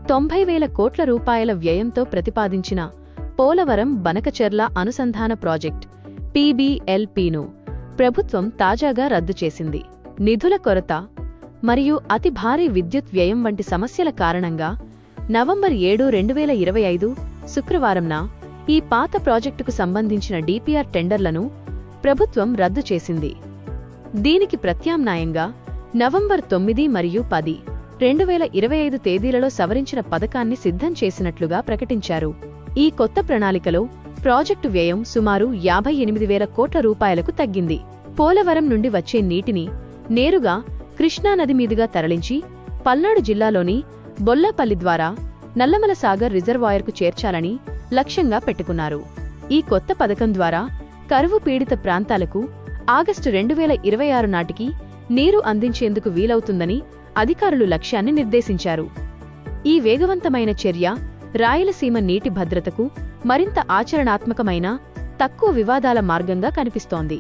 90,000 కోట్ల రూపాయల వ్యయంతో ప్రతిపాదించిన పోలవరం బనకచెర్ల అనుసంధాన ప్రాజెక్ట్ PBLPను ప్రభుత్వం తాజాగా రద్దు చేసింది. నిధుల కొరత మరియు అతి భారీ విద్యుత్ వ్యయం వంటి సమస్యల కారణంగా నవంబర్ 7, 2025 శుక్రవారంన ఈ పాత ప్రాజెక్టుకు సంబంధించిన DPR టెండర్లను ప్రభుత్వం రద్దు చేసింది. దీనికి ప్రత్యామ్నాయంగా నవంబర్ 9 మరియు 10, 2025 తేదీలలో సవరించిన పథకాన్ని సిద్ధం చేసినట్లుగా ప్రకటించారు. ఈ కొత్త ప్రణాళికలో ప్రాజెక్టు వ్యయం సుమారు 58,000 కోట్ల రూపాయలకు తగ్గింది. పోలవరం నుండి వచ్చే నీటిని నేరుగా కృష్ణానది మీదుగా తరలించి పల్నాడు జిల్లాలోని బొల్లాపల్లి ద్వారా నల్లమల సాగర్ రిజర్వాయర్కు చేర్చాలని లక్ష్యంగా పెట్టుకున్నారు. ఈ కొత్త పథకం ద్వారా కరువు పీడిత ప్రాంతాలకు ఆగస్టు 2026 నాటికి నీరు అందించేందుకు వీలవుతుందని అధికారులు లక్ష్యాన్ని నిర్దేశించారు. ఈ వేగవంతమైన చర్య రాయలసీమ నీటి భద్రతకు మరింత ఆచరణాత్మకమైన, తక్కువ వివాదాల మార్గంగా కనిపిస్తోంది.